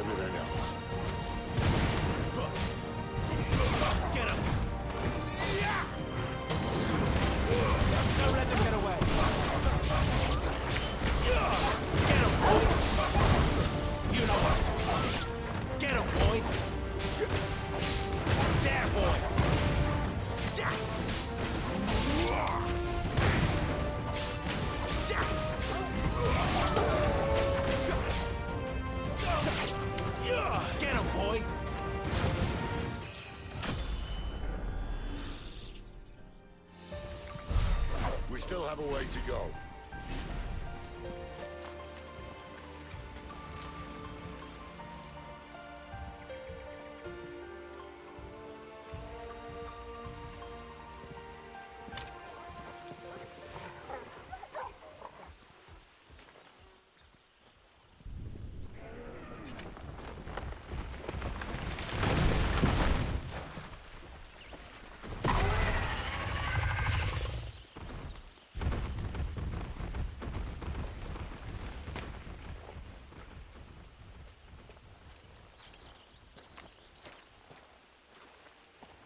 everything else. Get him! Don't let them get away! Get him, boy! You know what to do. Get him, boy! There, boy! Get him, boy! We still have a way to go.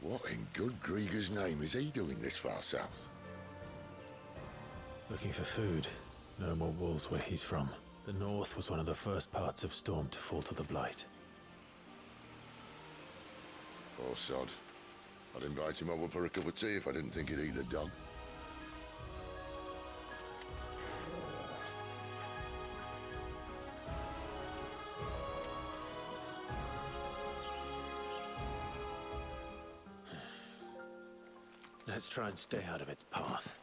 What in good Grieger's name is he doing this far south? Looking for food. No more wolves where he's from. The north was one of the first parts of Storm to fall to the Blight. Poor sod. I'd invite him over for a cup of tea if I didn't think he'd eat the dog. Let's try and stay out of its path.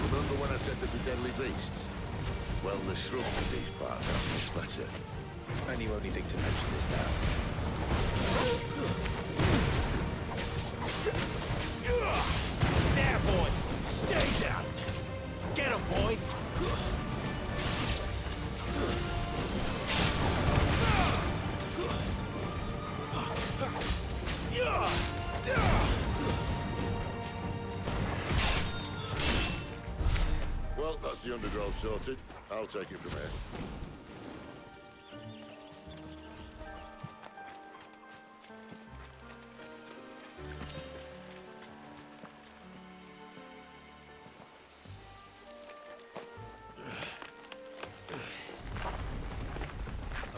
Remember when I said there'd be deadly beasts? Well, the shrubs of these parts are much better. And you only think to mention this now. There, boy! Stay down! Get him, boy! Well, that's the undergrowth sorted. I'll take it from here.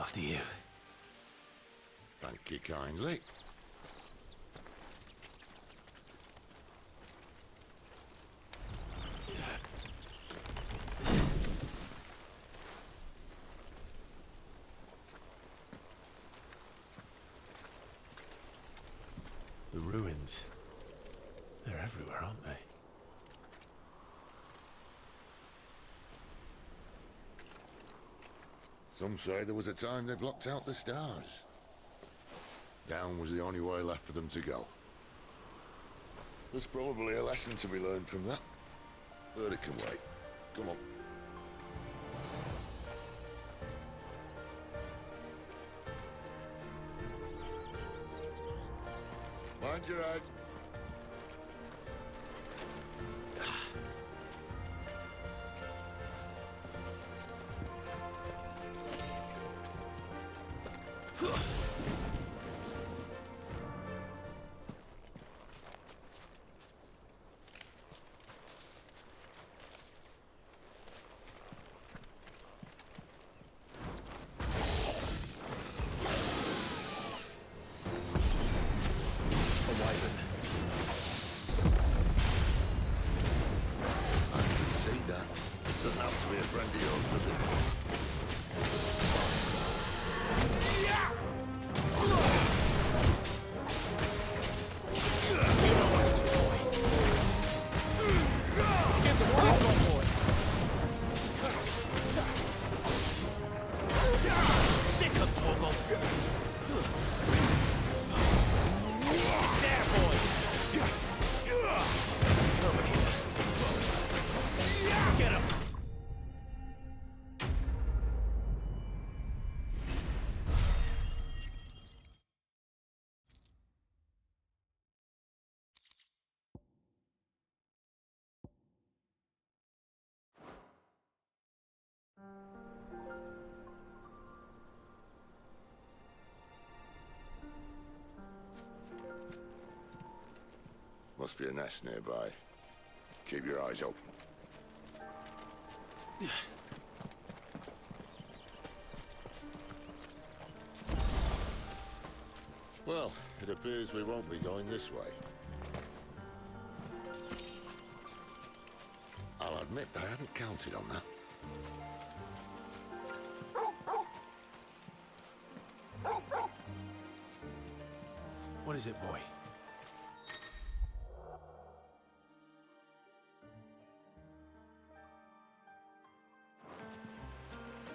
After you. Thank you kindly. The ruins. They're everywhere, aren't they? Some say there was a time they blocked out the stars. Down was the only way left for them to go. There's probably a lesson to be learned from that. But it can wait. Come on. Mind your head. Must be a nest nearby. Keep your eyes open. Well, it appears we won't be going this way. I'll admit I hadn't counted on that. What is it, boy?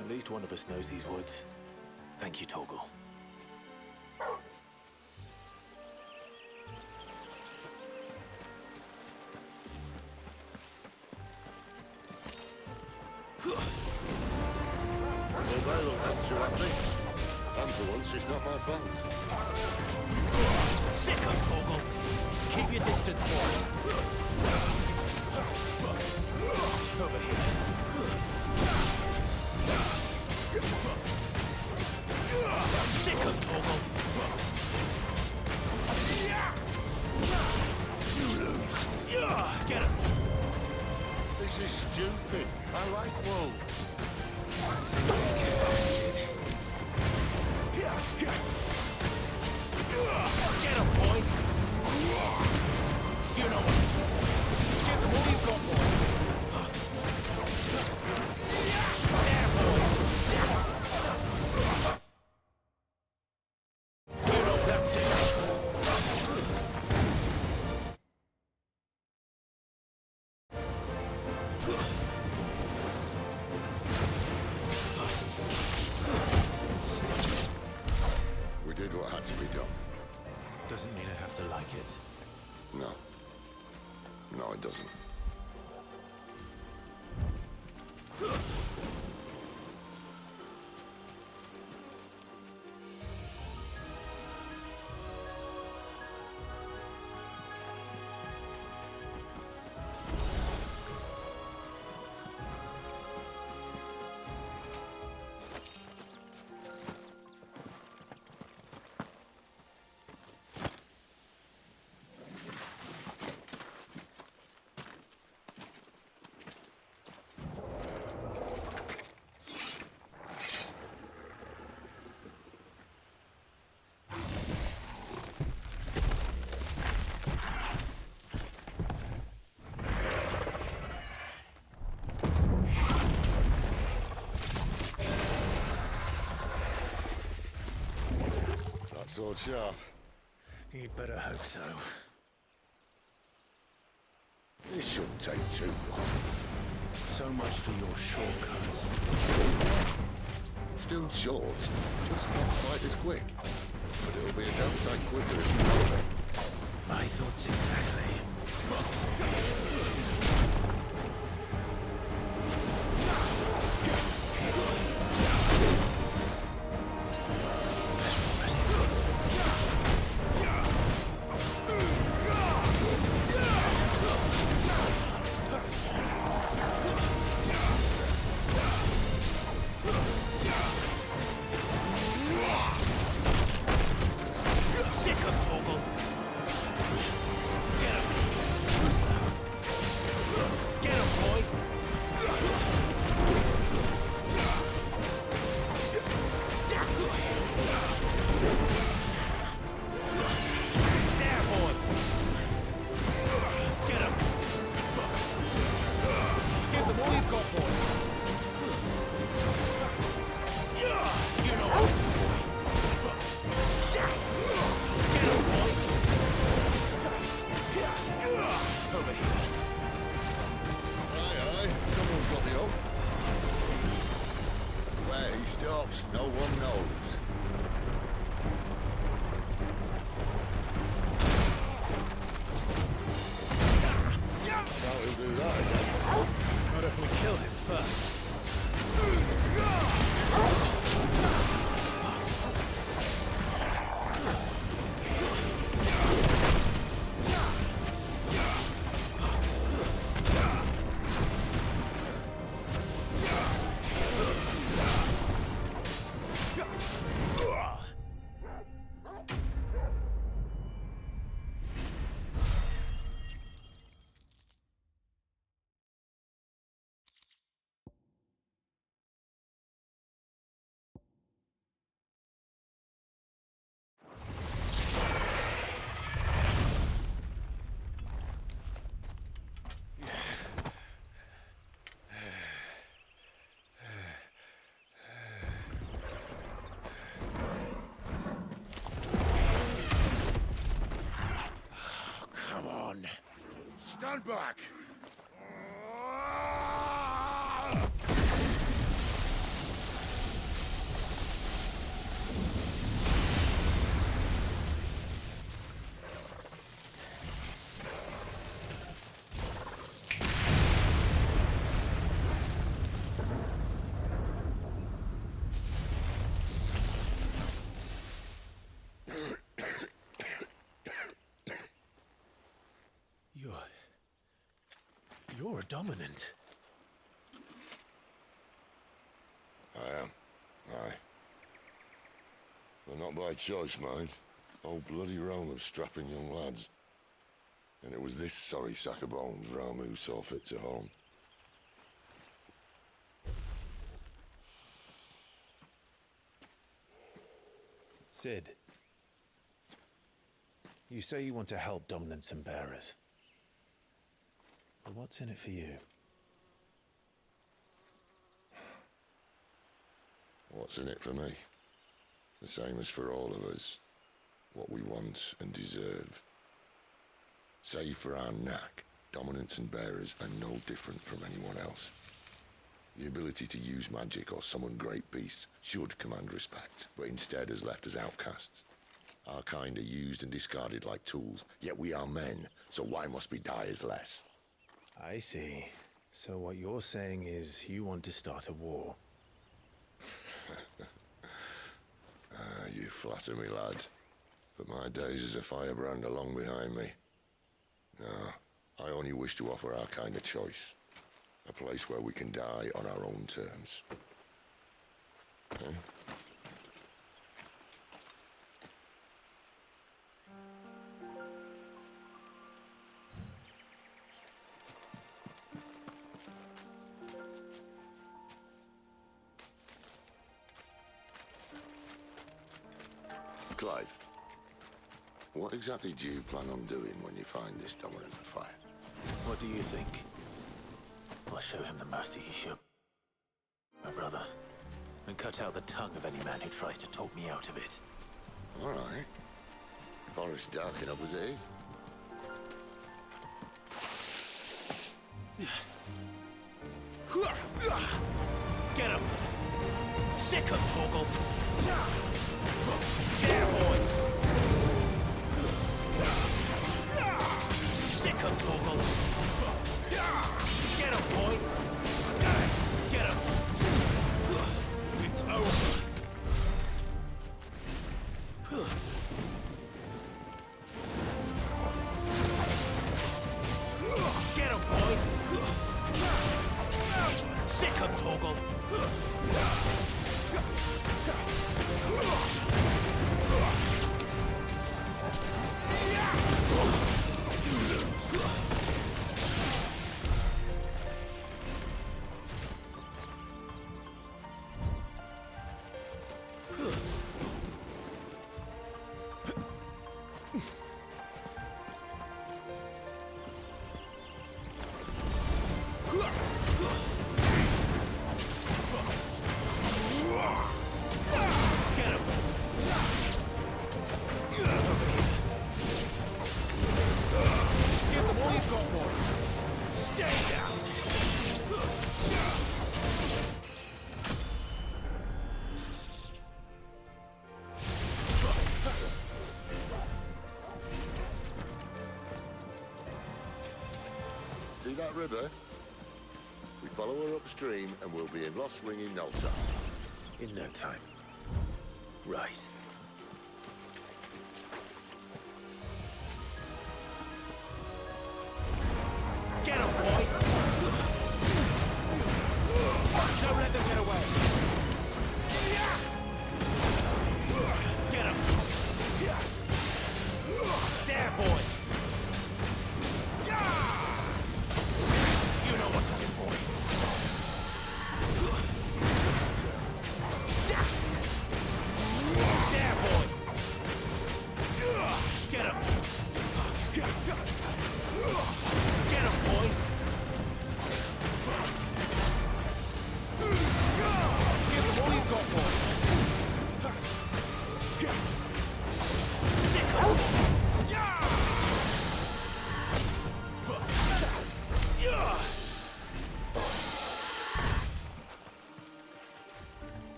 At least one of us knows these woods. Thank you, Torgal. Well, they look up to at me. And for once, it's not my fault. Sick of Torgal. Keep your distance, boy. Over here. Sick of Torgal. You lose. Get him. This is stupid. I like wolves. Get him, boy. You know what to do. Give them all you've got, boy. There, boy. You know that's it. We did what had to be done. Doesn't mean I have to like it. No. No, it doesn't. Sword sharp. You'd better hope so. This shouldn't take too long. So much for your shortcut. It's still short, just not quite as quick. But it'll be a damn sight quicker if you follow it. My thoughts exactly. Sick of Torgal. Get him. Too slow. Stand back! You're a dominant. I am. Aye. But not by choice, mind. Whole bloody realm of strapping young lads. And it was this sorry sack of bones Ramu saw fit to home. Sid, you say you want to help dominants and bearers. But what's in it for you? What's in it for me? The same as for all of us. What we want and deserve. Save for our knack, dominants and bearers are no different from anyone else. The ability to use magic or summon great beasts should command respect, but instead has left us outcasts. Our kind are used and discarded like tools, yet we are men, so why must we die as less? I see. So what you're saying is you want to start a war. You flatter me, lad. But my days as a firebrand are long behind me. No, I only wish to offer our kind a choice. A place where we can die on our own terms. Okay? Clive, what exactly do you plan on doing when you find this dominant of fire? What do you think? I'll show him the mercy he should, my brother, and cut out the tongue of any man who tries to talk me out of it. All right. Forest dark enough as it is. Get him! Sick him, Torgal! Yeah, boy! Sick him, Torgal! Get him, boy! Get him! It's over! Get him, boy! Sick him, Torgal! See that river? We follow her upstream and we'll be in Lost Ring in no time. In no time. Right. Get him, boy! Don't let them get away! Get him! There, boy! You know what to do, boy! There,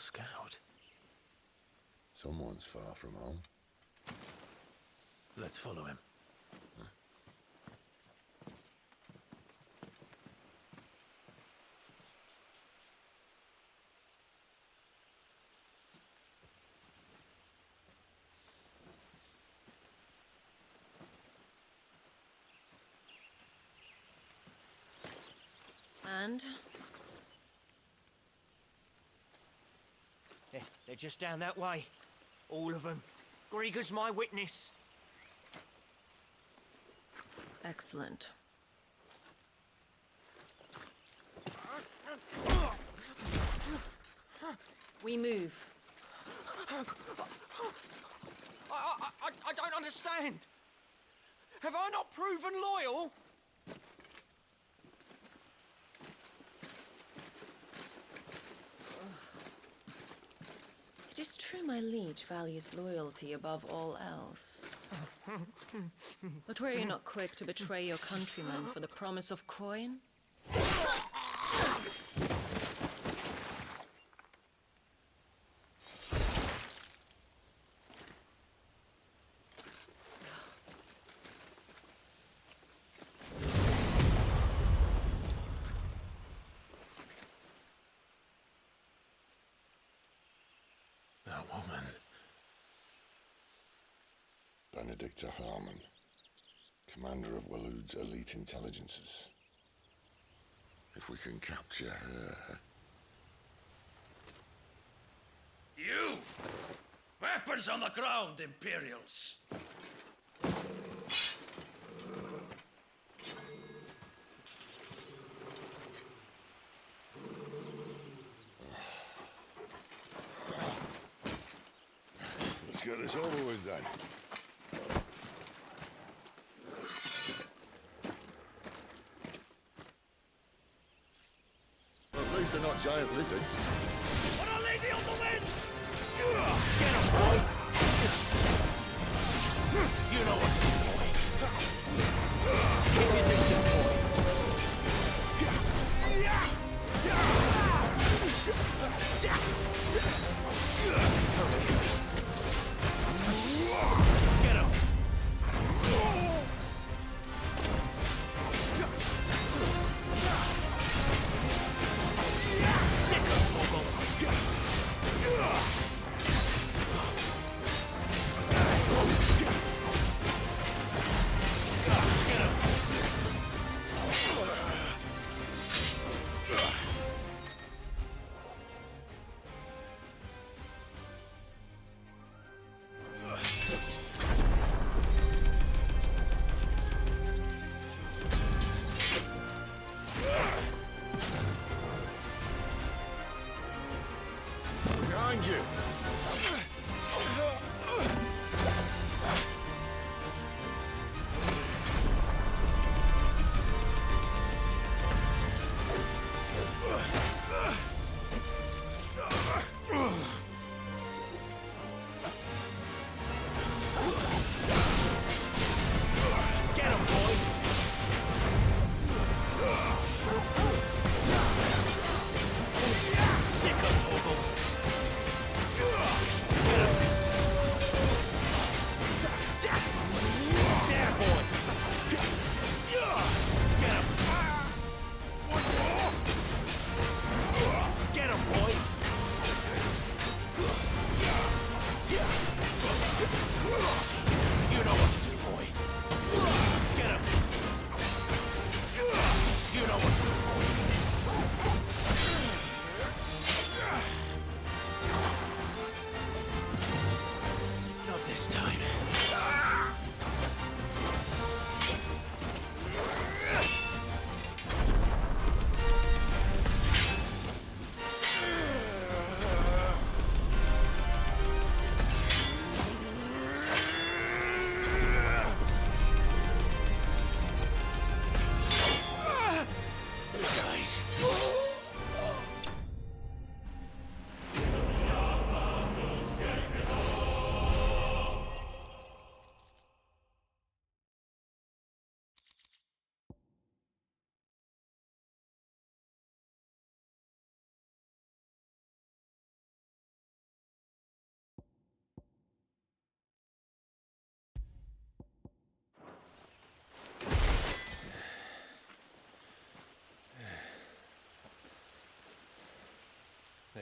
scout. Someone's far from home. Let's follow him. And? They're just down that way. All of them. Grieger's my witness. Excellent. We move. I don't understand. Have I not proven loyal? It is true my liege values loyalty above all else. But were you not quick to betray your countrymen for the promise of coin? That woman. Benedicta Harmon, commander of Walood's elite intelligences. If we can capture her... You! Weapons on the ground, Imperials! Let's get this over with then. At least they're not giant lizards. For a lady on the wind! Get him, boy! You know what to do, boy. Keep your distance, boy. Get him! Sick of Toggle! Behind you! Get him, boy! Sick of Toggle! Get him! There, boy! Get him! Get him, boy! You know what to do, boy. Get him! You know what to do, boy. Not this time.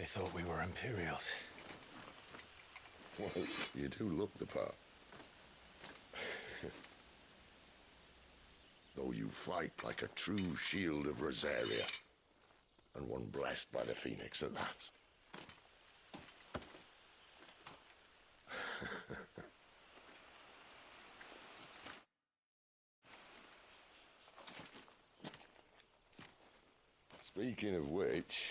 thought we were Imperials. Well, you do look the part. Though you fight like a true shield of Rosaria. And one blessed by the Phoenix at that. Speaking of which,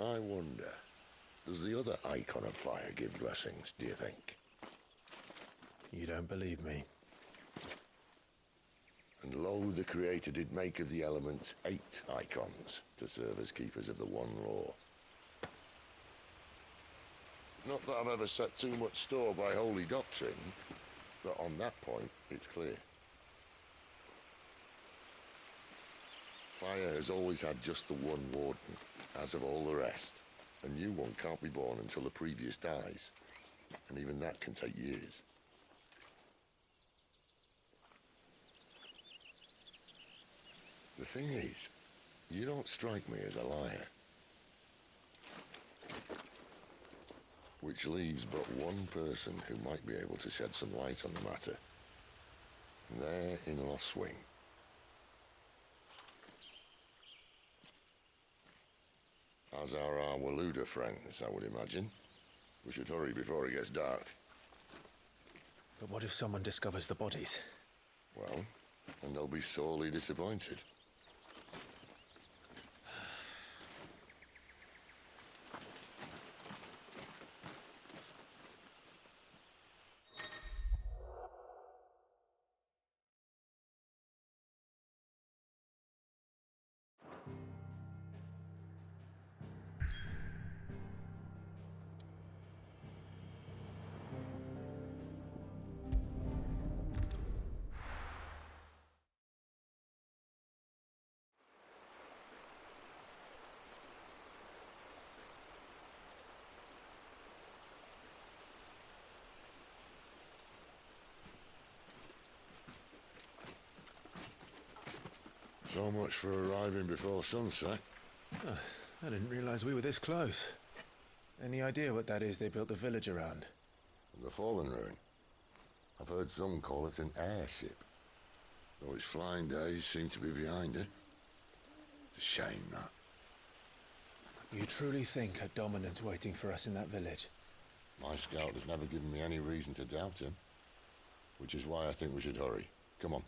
I wonder, does the other icon of fire give blessings, do you think? You don't believe me? And lo, the Creator did make of the elements 8 icons to serve as keepers of the one law. Not that I've ever set too much store by holy doctrine, but on that point, it's clear. Fire has always had just the one warden, as of all the rest. A new one can't be born until the previous dies, and even that can take years. The thing is, you don't strike me as a liar. Which leaves but one person who might be able to shed some light on the matter. And they're in Lost Swing. As are our Waluda friends, I would imagine. We should hurry before it gets dark. But what if someone discovers the bodies? Well, and they'll be sorely disappointed. So much for arriving before sunset. I didn't realize we were this close. Any idea what that is they built the village around? The Fallen Ruin. I've heard some call it an airship. Though its flying days seem to be behind it. It's a shame, that. You truly think a dominant's waiting for us in that village? My scout has never given me any reason to doubt him. Which is why I think we should hurry. Come on.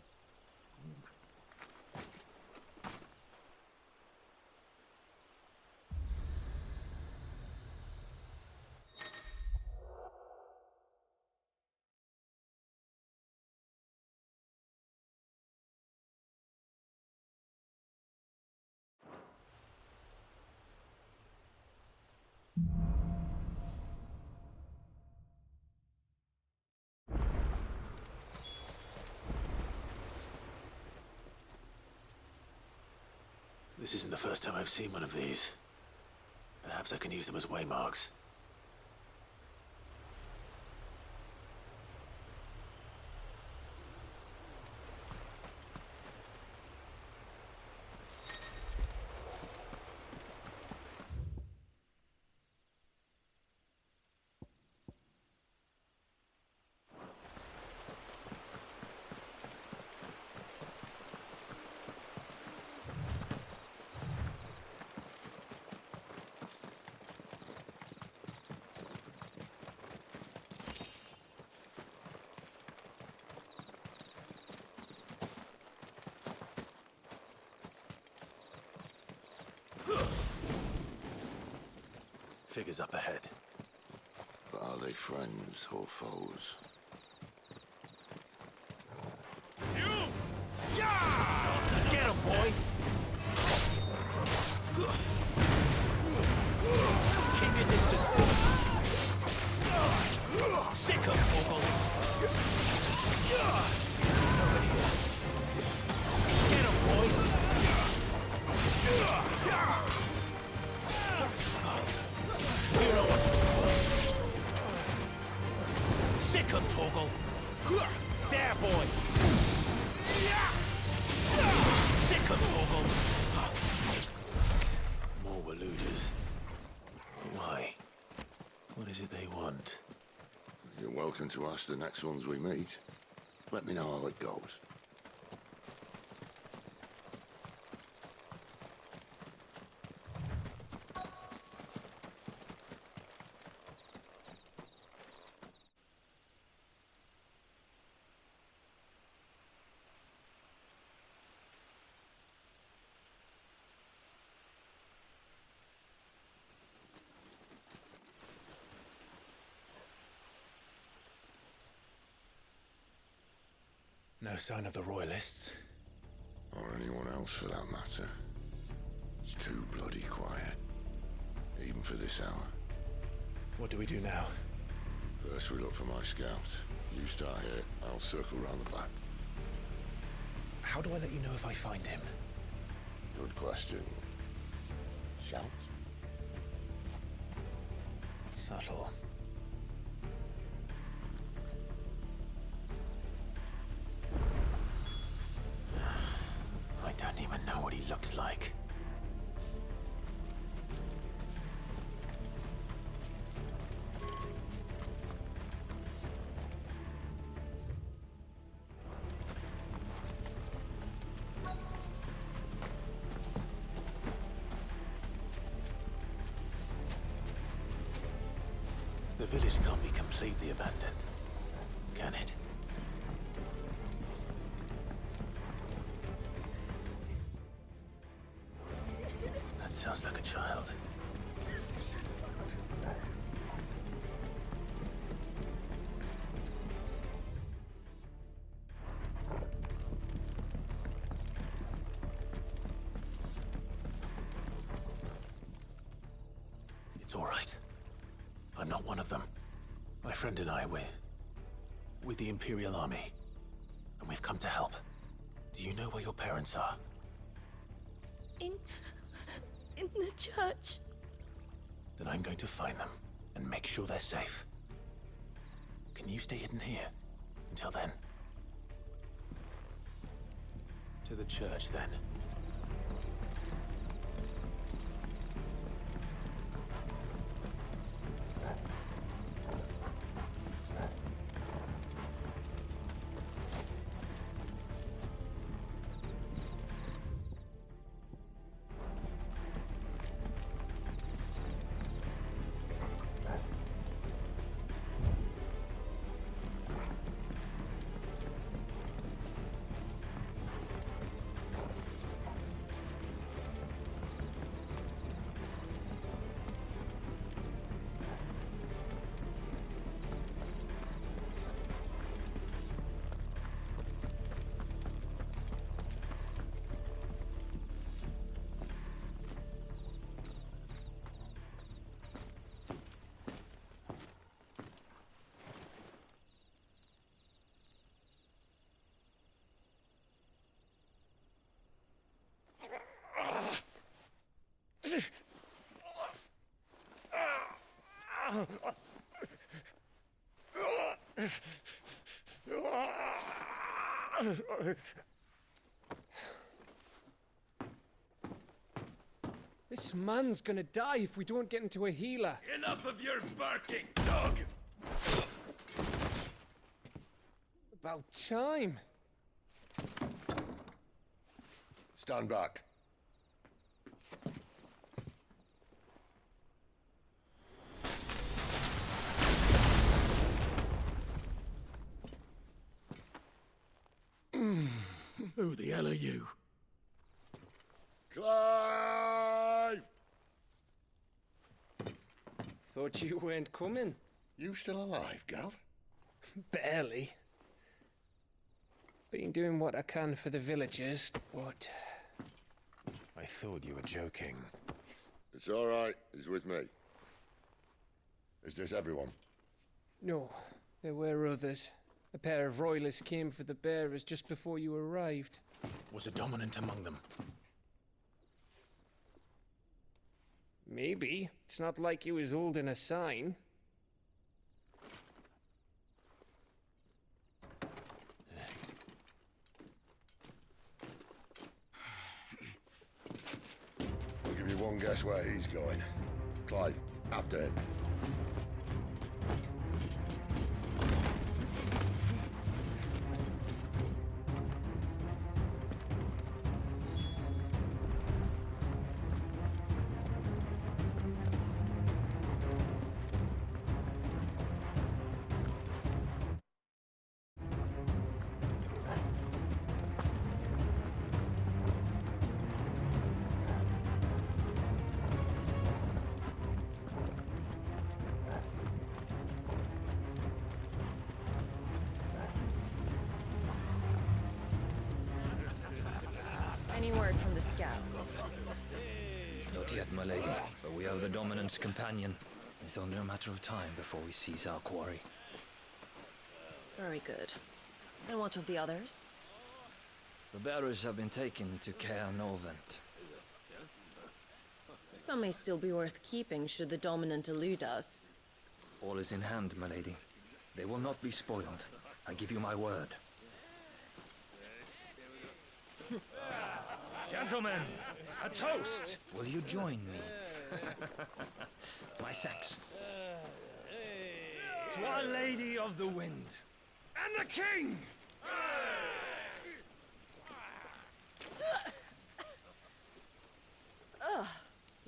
This isn't the first time I've seen one of these. Perhaps I can use them as waymarks. Figures up ahead. But are they friends or foes? Get him, boy! Keep your distance, boy. Sick of Torgal. Get him, boy! You know what to do. Sick of Torgal. There, boy! Sick of Torgal. More Waludas. What is it they want? You're welcome to ask the next ones we meet. Let me know how it goes. No sign of the Royalists. Or anyone else for that matter. It's too bloody quiet. Even for this hour. What do we do now? First we look for my scout. You start here, I'll circle round the back. How do I let you know if I find him? Good question. Shout? Subtle. I don't even know what he looks like. The village can't be completely abandoned, can it? That sounds like a child. It's all right. I'm not one of them. My friend and I, we're with the Imperial Army. And we've come to help. Do you know where your parents are? In the church. Then I'm going to find them and make sure they're safe. Can you stay hidden here until then? To the church, then. This man's gonna die if we don't get into a healer. Enough of your barking, dog! About time. Stand back. Who the hell are you? Clive! Thought you weren't coming. You still alive, Gav? Barely. Been doing what I can for the villagers, but... I thought you were joking. It's all right. He's with me. Is this everyone? No, there were others. A pair of royalists came for the bearers just before you arrived. Was a dominant among them? Maybe. It's not like he was holding a sign. I'll give you one guess where he's going. Clive, after him. Any word from the scouts? Not yet, my lady, but we have the Dominant's companion. It's only a matter of time before we seize our quarry. Very good. And what of the others? The bearers have been taken to Caer Norvent. Some may still be worth keeping should the Dominant elude us. All is in hand, my lady. They will not be spoiled. I give you my word. Gentlemen, a toast! Will you join me? My thanks. To Our Lady of the Wind. And the King! The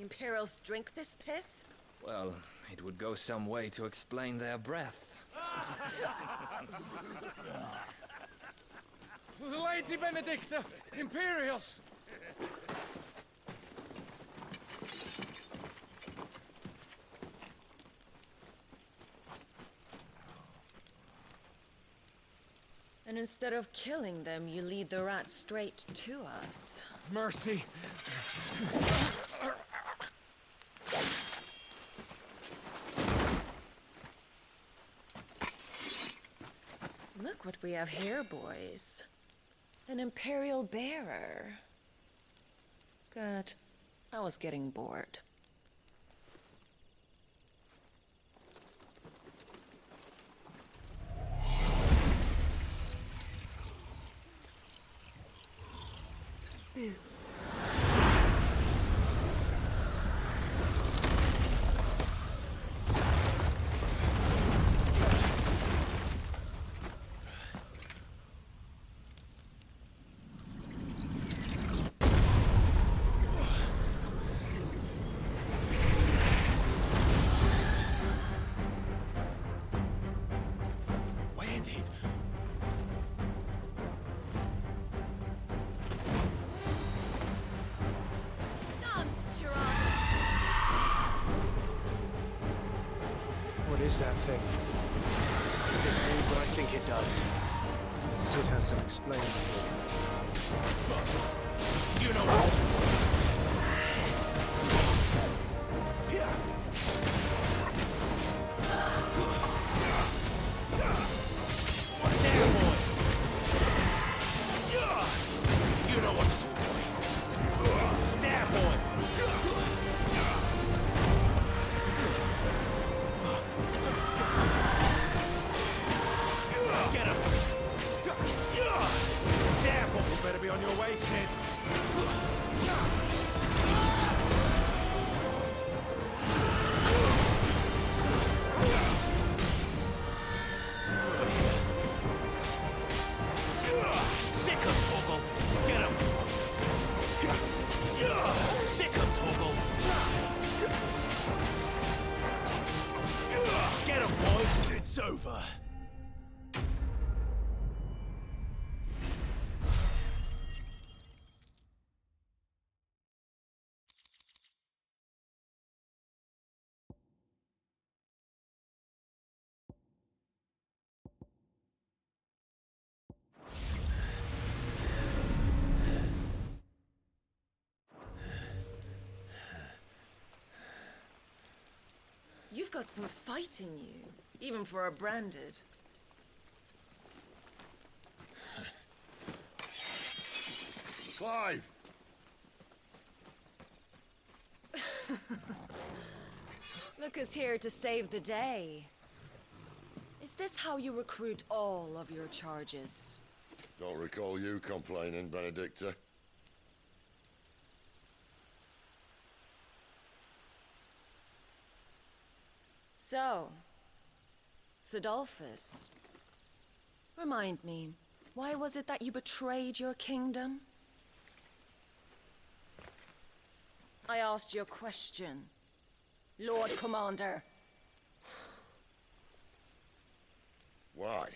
Imperials drink this piss? Well, it would go some way to explain their breath. Lady Benedicta! Imperials! And instead of killing them, you lead the rats straight to us. Mercy! Look what we have here, boys. An Imperial bearer. Good. I was getting bored. Boo. Where did... Dance, Gerard! What is that thing? If this means what I think it does, Sid has some explaining to do. You know what to do. Yeah. There, boy. Yeah. You know what to do, boy. There, boy. Get him. There, boy. You better be on your way, Sid. Sick him, Torgal. Get him. Sick him, Torgal. Get him, boy. It's over. You've got some fight in you, even for a branded. Clive! Look who's here to save the day. Is this how you recruit all of your charges? Don't recall you complaining, Benedicta. So, Sidolphus, remind me, why was it that you betrayed your kingdom? I asked you a question, Lord Commander. Why?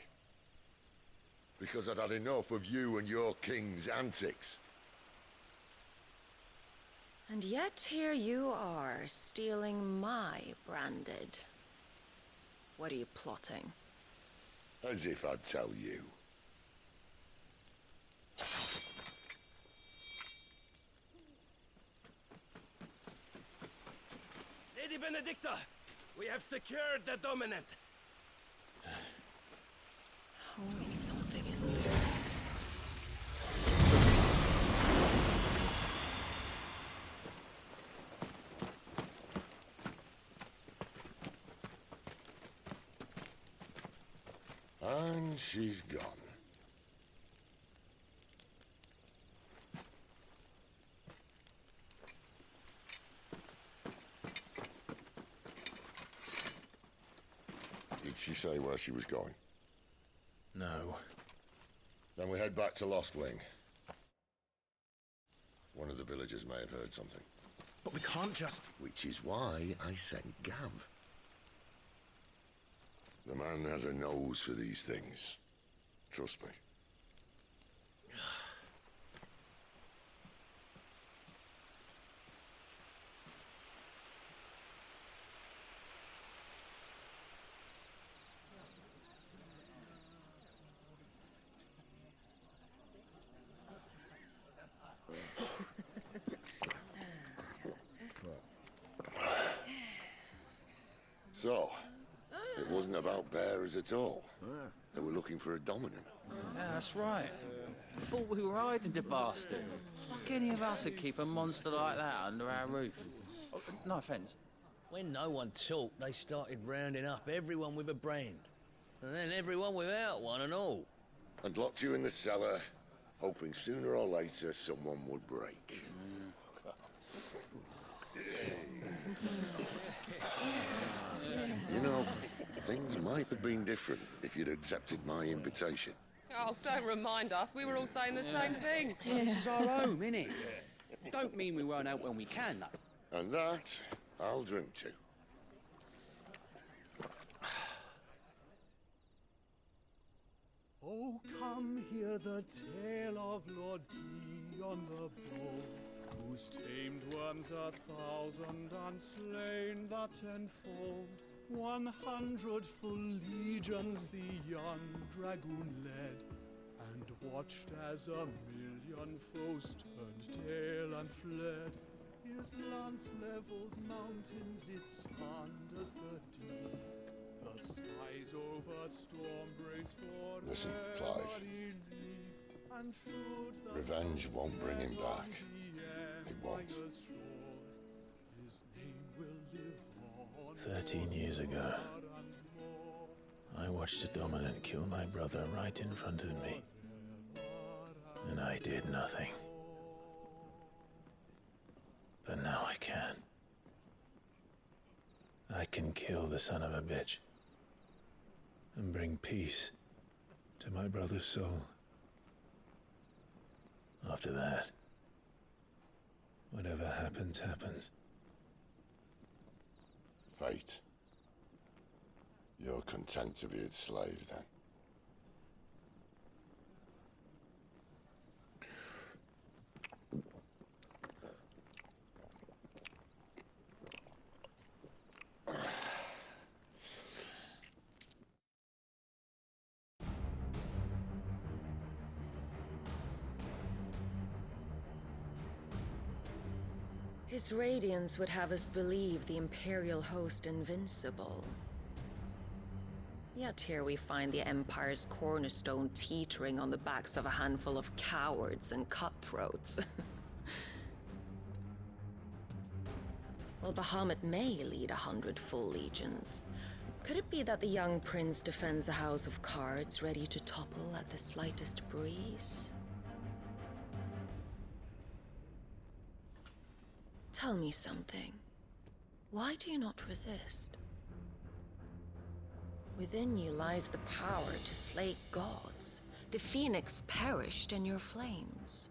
Because I'd had enough of you and your king's antics. And yet here you are, stealing my branded. What are you plotting? As if I'd tell you. Benedicta! We have secured the dominant! Always something, isn't there? And she's gone. Did she say where she was going? No. Then we head back to Lost Wing. One of the villagers may have heard something. But we can't just... Which is why I sent Gav. The man has a nose for these things. Trust me. So, it wasn't about bearers at all. They were looking for a dominant. Yeah, that's right. Thought we were hiding the bastard. Like any of us would keep a monster like that under our roof. Oh, no offence. When no one talked, they started rounding up everyone with a brand. And then everyone without one and all. And locked you in the cellar, hoping sooner or later someone would break. You know, things might have been different if you'd accepted my invitation. Oh, don't remind us. We were all saying the same thing. This is our home, innit? Don't mean we won't out when we can, though. And that, I'll drink to. Oh, come hear the tale of Lord T on the bold, whose tamed worms 1,000 and slain the tenfold. 100 full legions the young dragoon led, and watched as 1,000,000 foes turned tail and fled. His lance levels mountains, it slanders the deep. The skies over storm breaks for Listen, Clive. and should the Revenge won't bring him back. It won't. His name will live on. 13 years ago, I watched a dominant kill my brother right in front of me. And I did nothing. But now I can. I can kill the son of a bitch and bring peace to my brother's soul. After that, whatever happens, happens. Fate. You're content to be its slave, then? His radiance would have us believe the Imperial host invincible. Yet here we find the Empire's cornerstone teetering on the backs of a handful of cowards and cutthroats. Well, Bahamut may lead 100 full legions. Could it be that the young prince defends a house of cards ready to topple at the slightest breeze? Tell me something. Why do you not resist? Within you lies the power to slay gods. The phoenix perished in your flames.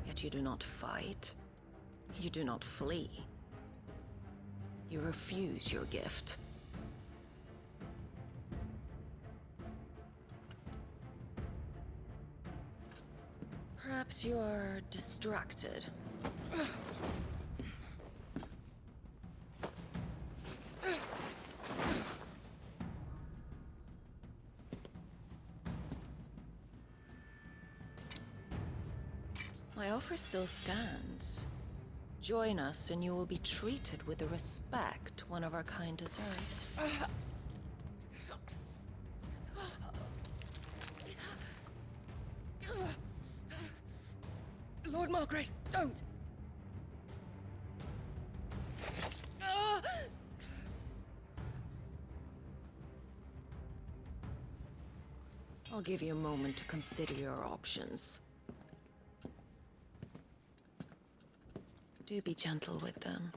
Yet you do not fight. You do not flee. You refuse your gift. Perhaps you are distracted. My offer still stands. Join us and you will be treated with the respect one of our kind deserves. Lord Margrace, don't! I'll give you a moment to consider your options. Do be gentle with them.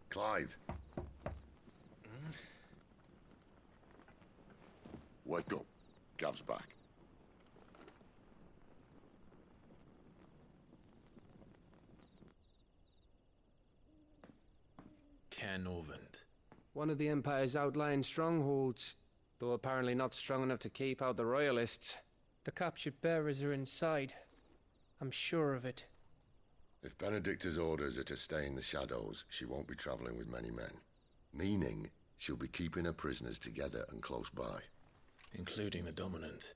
Clive. Wake up. Gav's back. Caernarvon. One of the Empire's outlying strongholds, though apparently not strong enough to keep out the Royalists. The captured bearers are inside. I'm sure of it. If Benedicta's orders are to stay in the shadows, she won't be traveling with many men. Meaning, she'll be keeping her prisoners together and close by. Including the Dominant.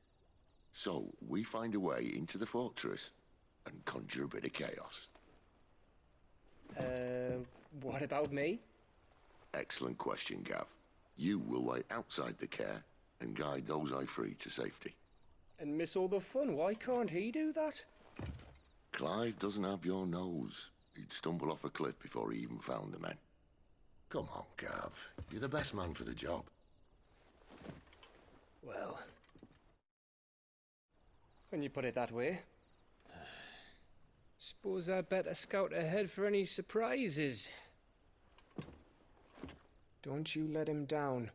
So, we find a way into the fortress and conjure a bit of chaos. What about me? Excellent question, Gav. You will wait outside the care and guide those I free to safety. And miss all the fun. Why can't he do that? Clive doesn't have your nose. He'd stumble off a cliff before he even found the men. Come on, Gav. You're the best man for the job. Well, when you put it that way. Suppose I'd better scout ahead for any surprises. Don't you let him down.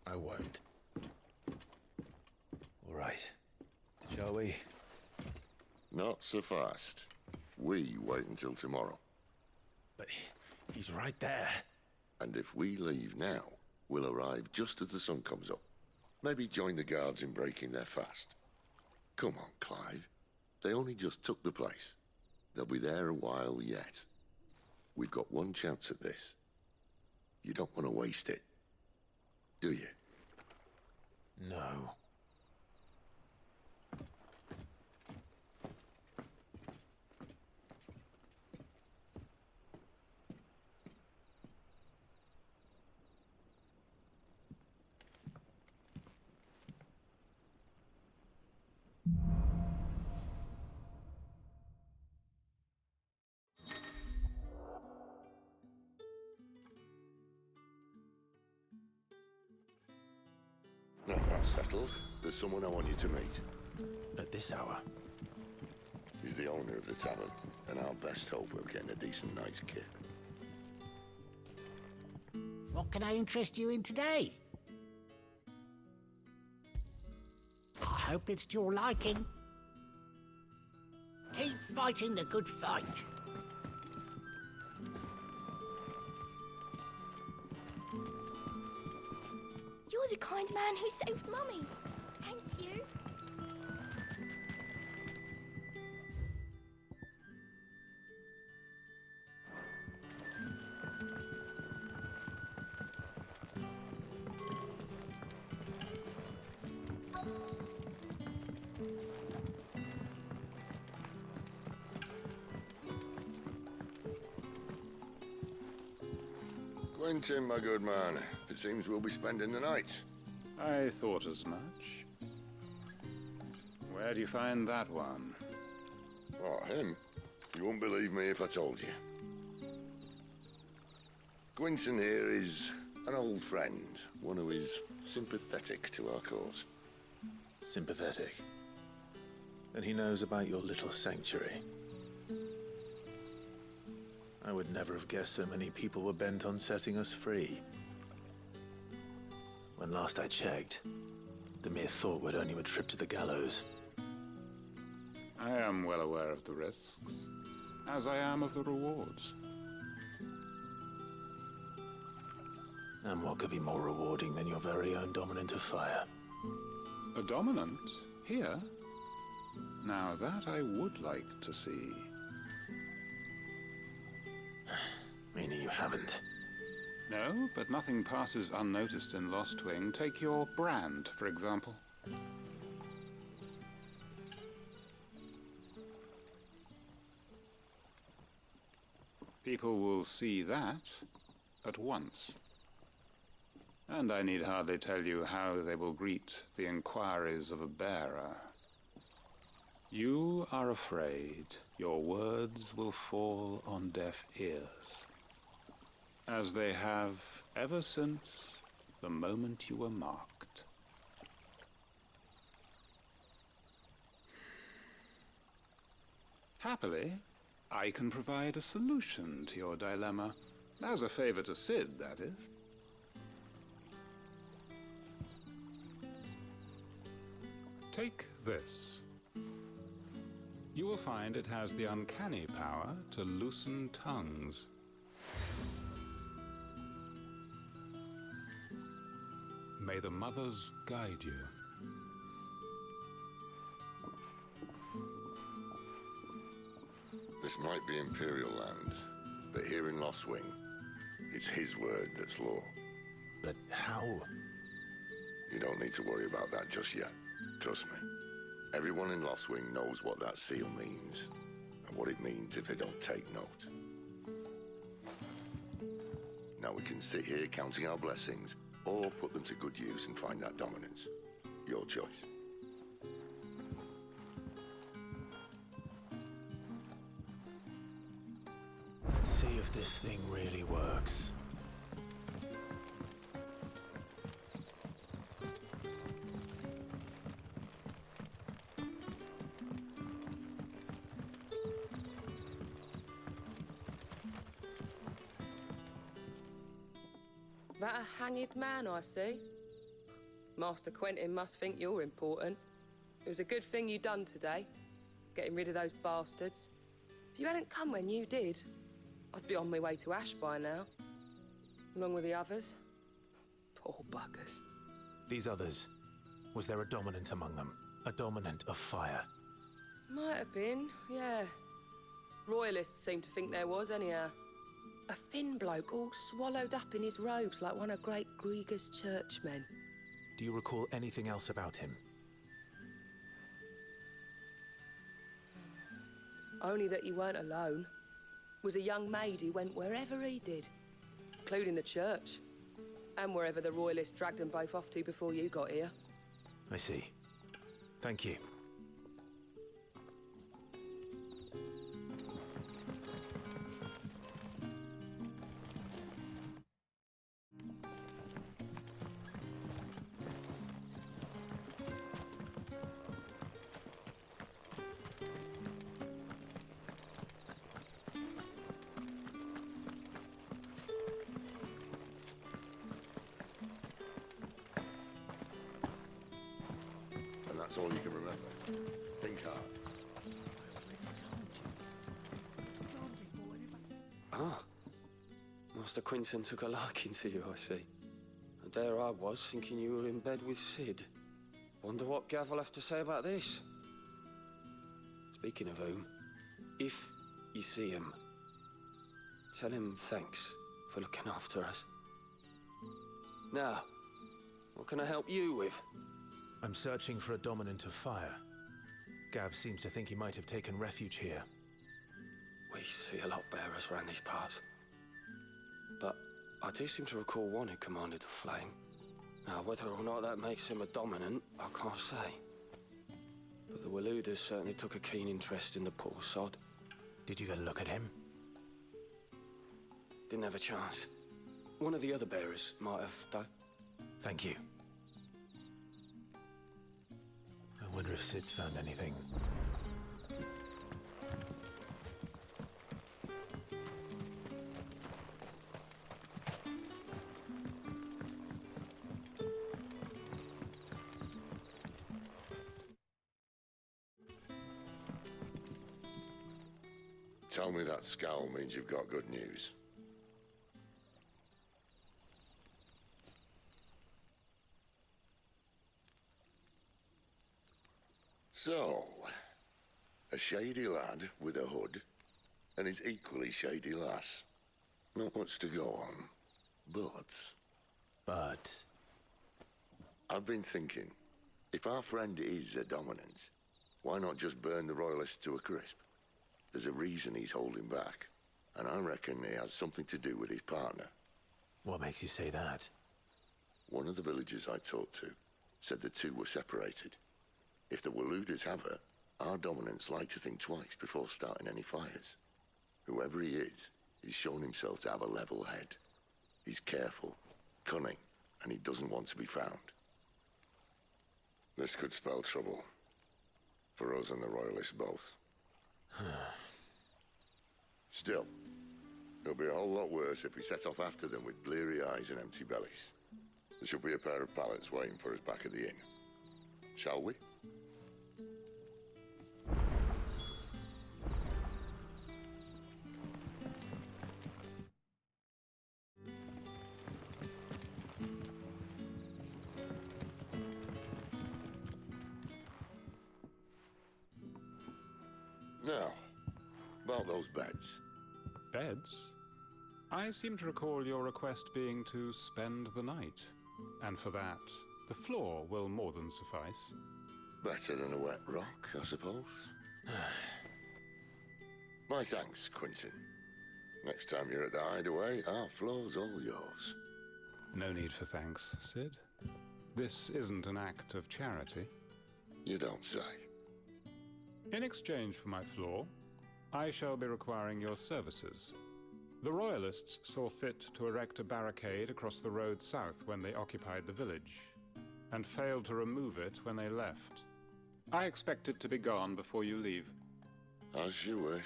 I won't. All right. Shall we? Not so fast. We wait until tomorrow. But he's right there. And if we leave now, we'll arrive just as the sun comes up. Maybe join the guards in breaking their fast. Come on, Clive. They only just took the place. They'll be there a while yet. We've got one chance at this. You don't want to waste it, do you? No. Now that's settled. There's someone I want you to meet. At this hour? He's the owner of the tavern, and our best hope of getting a decent night's kip. What can I interest you in today? I hope it's to your liking. Keep fighting the good fight. You're the kind man who saved Mummy. Thank you. Quentin, my good man. It seems we'll be spending the night. I thought as much. Where do you find that one? Oh, him? You wouldn't believe me if I told you. Quentin here is an old friend, one who is sympathetic to our cause. Sympathetic. And he knows about your little sanctuary. I would never have guessed so many people were bent on setting us free. When last I checked, the mere thought would earn you a trip to the gallows. I am well aware of the risks, as I am of the rewards. And what could be more rewarding than your very own dominant of fire? A dominant? Here? Now that I would like to see. Meaning you haven't? No, but nothing passes unnoticed in Lost Wing. Take your brand, for example. People will see that at once. And I need hardly tell you how they will greet the inquiries of a bearer. You are afraid your words will fall on deaf ears, as they have ever since the moment you were marked. Happily, I can provide a solution to your dilemma. As a favor to Sid, that is. Take this. You will find it has the uncanny power to loosen tongues. May the mothers guide you. This might be Imperial land, but here in Lost Wing, it's his word that's law. But how? You don't need to worry about that just yet. Trust me. Everyone in Lost Wing knows what that seal means, and what it means if they don't take note. Now we can sit here counting our blessings, or put them to good use and find that dominance. Your choice. Let's see if this thing really works. That a hanged man I see? Master Quentin must think you're important. It was a good thing you done today, getting rid of those bastards. If you hadn't come when you did, I'd be on my way to Ash by now, along with the others. Poor buggers. These others, was there a dominant among them? A dominant of fire? Might have been, yeah. Royalists seem to think there was, anyhow. A thin bloke all swallowed up in his robes like one of great Grieger's churchmen. Do you recall anything else about him? Only that he weren't alone. Was a young maid who went wherever he did, including the church, and wherever the Royalists dragged them both off to before you got here. I see. Thank you. That's all you can remember. Think hard. Ah. Master Quinton took a liking to you, I see. And there I was, thinking you were in bed with Sid. Wonder what Gav will have to say about this. Speaking of whom, if you see him, tell him thanks for looking after us. Now, what can I help you with? I'm searching for a dominant of fire. Gav seems to think he might have taken refuge here. We see a lot bearers around these parts. But I do seem to recall one who commanded the flame. Now, whether or not that makes him a dominant, I can't say. But the Waluders certainly took a keen interest in the poor sod. Did you get a look at him? Didn't have a chance. One of the other bearers might have, though. Thank you. I wonder if Sid's found anything. Tell me that scowl means you've got good news. So, A shady lad with a hood and his equally shady lass. Not much to go on, but... I've been thinking, if our friend is a dominant, why not just burn the royalists to a crisp? There's a reason he's holding back, and I reckon it has something to do with his partner. What makes you say that? One of the villagers I talked to said the two were separated. If the Waluders have her, our dominants like to think twice before starting any fires. Whoever he is, he's shown himself to have a level head. He's careful, cunning, and he doesn't want to be found. This could spell trouble. For us and the Royalists both. Still, it'll be a whole lot worse if we set off after them with bleary eyes and empty bellies. There should be a pair of pallets waiting for us back at the inn. Shall we? Now, about those beds. Beds? I seem to recall your request being to spend the night. And for that, the floor will more than suffice. Better than a wet rock, I suppose. My thanks, Quentin. Next time you're at the hideaway, our floor's all yours. No need for thanks, Sid. This isn't an act of charity. You don't say. In exchange for my floor, I shall be requiring your services. The Royalists saw fit to erect a barricade across the road south when they occupied the village, and failed to remove it when they left. I expect it to be gone before you leave. As you wish.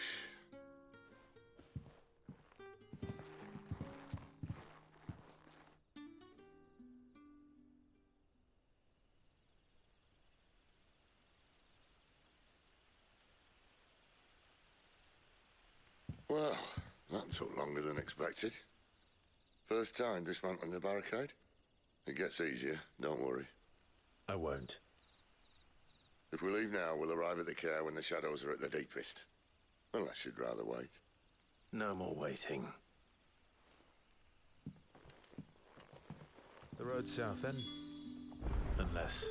Well, that took longer than expected. First time dismantling the barricade? It gets easier, don't worry. I won't. If we leave now, we'll arrive at the care when the shadows are at their deepest. Unless you'd rather wait. No more waiting. The road south, then? Unless